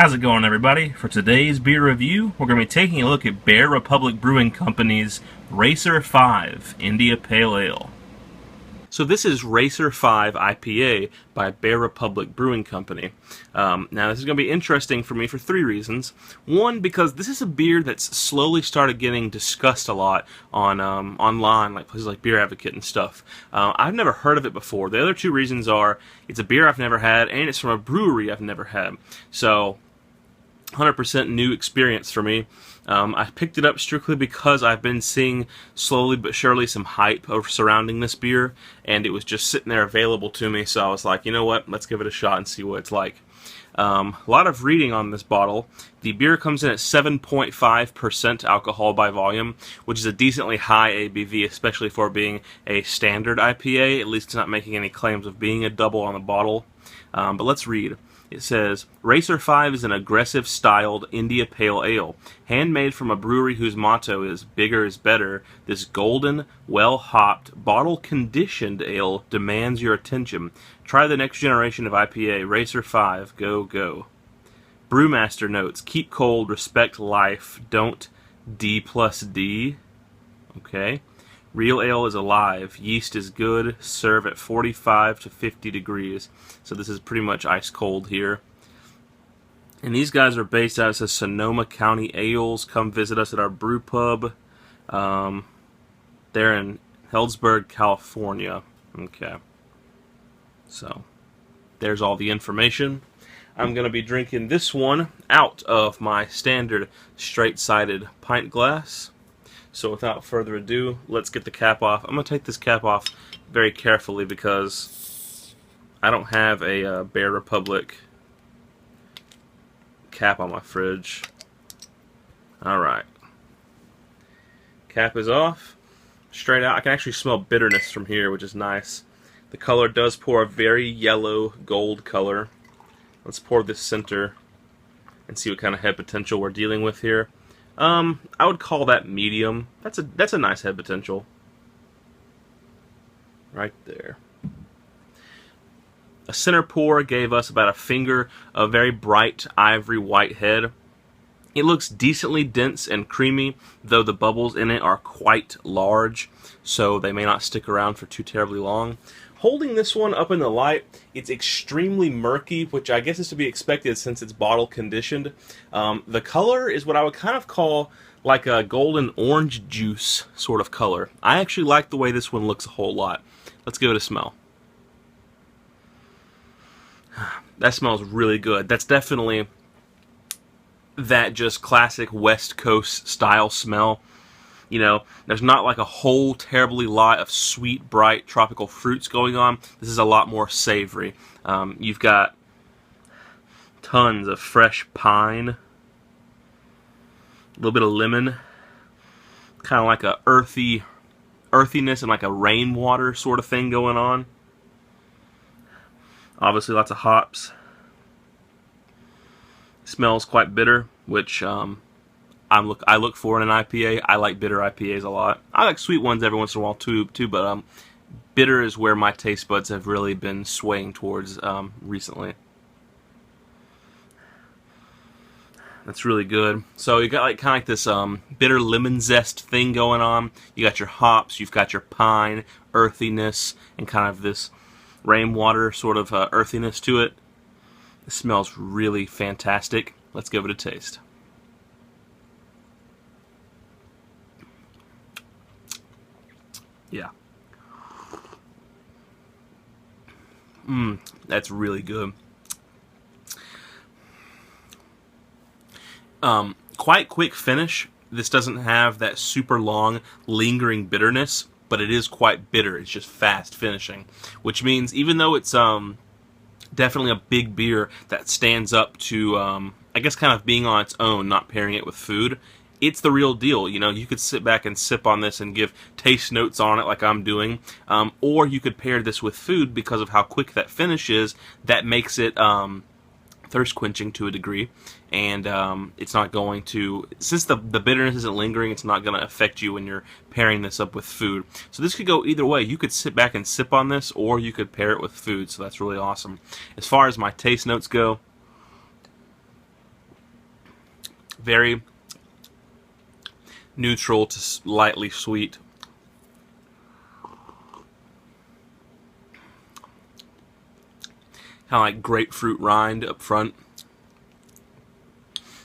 How's it going, everybody? For today's beer review, we're going to be taking a look at Bear Republic Brewing Company's Racer 5 India Pale Ale. So this is Racer 5 IPA by Bear Republic Brewing Company. Now this is going to be interesting for me for three reasons. One, because this is a beer that's slowly started getting discussed a lot on online, like places like Beer Advocate and stuff. I've never heard of it before. The other two reasons are it's a beer I've never had, and it's from a brewery I've never had. So 100% new experience for me. I picked it up strictly because I've been seeing slowly but surely some hype surrounding this beer, and it was just sitting there available to me, so I was like, you know what, let's give it a shot and see what it's like. A lot of reading on this bottle. The beer comes in at 7.5% alcohol by volume, which is a decently high ABV, especially for being a standard IPA. At least it's not making any claims of being a double on the bottle. But let's read. It says, Racer 5 is an aggressive-styled India Pale Ale, handmade from a brewery whose motto is bigger is better. This golden, well-hopped, bottle-conditioned ale demands your attention. Try the next generation of IPA, Racer 5, go, go. Brewmaster notes, keep cold, respect life, don't D+D. Okay. Real ale is alive. Yeast is good. Serve at 45 to 50 degrees. So this is pretty much ice cold here. And these guys are based out, it says Sonoma County Ales. Come visit us at our brew pub. They're in Healdsburg, California. Okay. So there's all the information. I'm going to be drinking this one out of my standard straight-sided pint glass. So without further ado, let's get the cap off. I'm going to take this cap off very carefully because I don't have a Bear Republic cap on my fridge. Alright. Cap is off. Straight out. I can actually smell bitterness from here, which is nice. The color does pour a very yellow gold color. Let's pour this center and see what kind of head potential we're dealing with here. I would call that medium. That's a nice head potential. Right there. A center pour gave us about a finger of very bright ivory white head. It looks decently dense and creamy, though the bubbles in it are quite large, so they may not stick around for too terribly long. Holding this one up in the light, it's extremely murky, which I guess is to be expected since it's bottle conditioned. The color is what I would kind of call like a golden orange juice sort of color. I actually like the way this one looks a whole lot. Let's give it a smell. That smells really good. That's definitely that just classic West Coast style smell. You know, there's not like a whole terribly lot of sweet, bright tropical fruits going on. This is a lot more savory. You've got tons of fresh pine, a little bit of lemon, kind of like a earthiness and like a rainwater sort of thing going on. Obviously lots of hops. Smells quite bitter, which I look for in an IPA. I like bitter IPAs a lot. I like sweet ones every once in a while too, but bitter is where my taste buds have really been swaying towards recently. That's really good. So you got like kind of like this bitter lemon zest thing going on. You got your hops, you've got your pine, earthiness, and kind of this rainwater sort of earthiness to it. It smells really fantastic. Let's give it a taste. Yeah. That's really good. Quite quick finish. This doesn't have that super long, lingering bitterness, but it is quite bitter. It's just fast finishing, which means even though it's definitely a big beer that stands up to, I guess, kind of being on its own, not pairing it with food, it's the real deal. You know, you could sit back and sip on this and give taste notes on it like I'm doing, or you could pair this with food because of how quick that finish is. That makes it thirst quenching to a degree, and it's not going to, since the bitterness isn't lingering, it's not going to affect you when you're pairing this up with food. So this could go either way. You could sit back and sip on this, or you could pair it with food, so that's really awesome. As far as my taste notes go, Very neutral to slightly sweet. Kind of like grapefruit rind up front.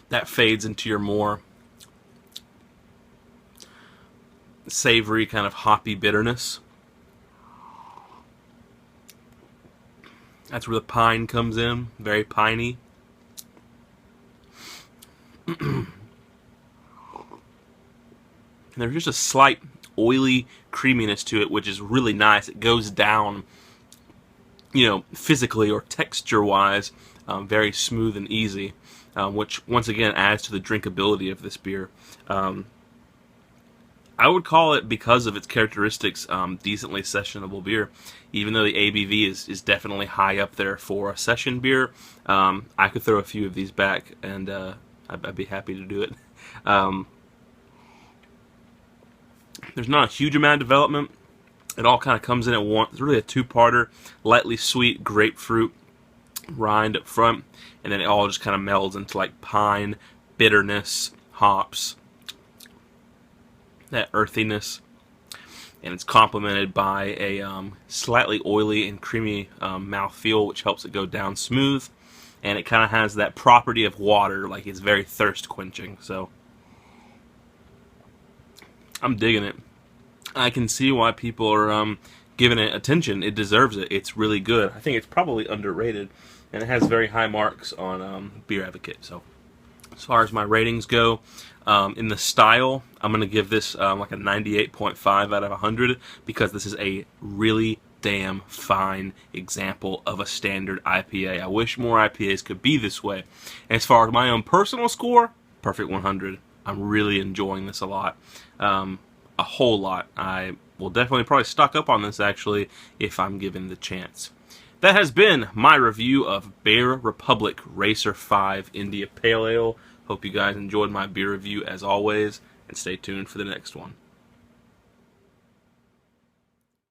That fades into your more savory, kind of hoppy bitterness. That's where the pine comes in. Very piney. And there's just a slight oily creaminess to it, which is really nice. It goes down, physically or texture-wise, very smooth and easy, which once again adds to the drinkability of this beer. I would call it, because of its characteristics, decently sessionable beer. Even though the ABV is definitely high up there for a session beer, I could throw a few of these back, and I'd be happy to do it. There's not a huge amount of development. It all kind of comes in at once. It's really a two-parter, lightly sweet grapefruit rind up front, and then it all just kind of melds into like pine, bitterness, hops, that earthiness, and it's complemented by a slightly oily and creamy mouthfeel, which helps it go down smooth, and it kind of has that property of water, like it's very thirst quenching. So I'm digging it. I can see why people are giving it attention. It deserves it. It's really good. I think it's probably underrated, and it has very high marks on Beer Advocate. So as far as my ratings go, in the style, I'm going to give this like a 98.5 out of 100, because this is a really damn fine example of a standard IPA. I wish more IPAs could be this way. And as far as my own personal score, perfect 100. I'm really enjoying this a lot. A whole lot. I will definitely probably stock up on this, actually, if I'm given the chance. That has been my review of Bear Republic Racer 5 India Pale Ale. Hope you guys enjoyed my beer review as always, and stay tuned for the next one.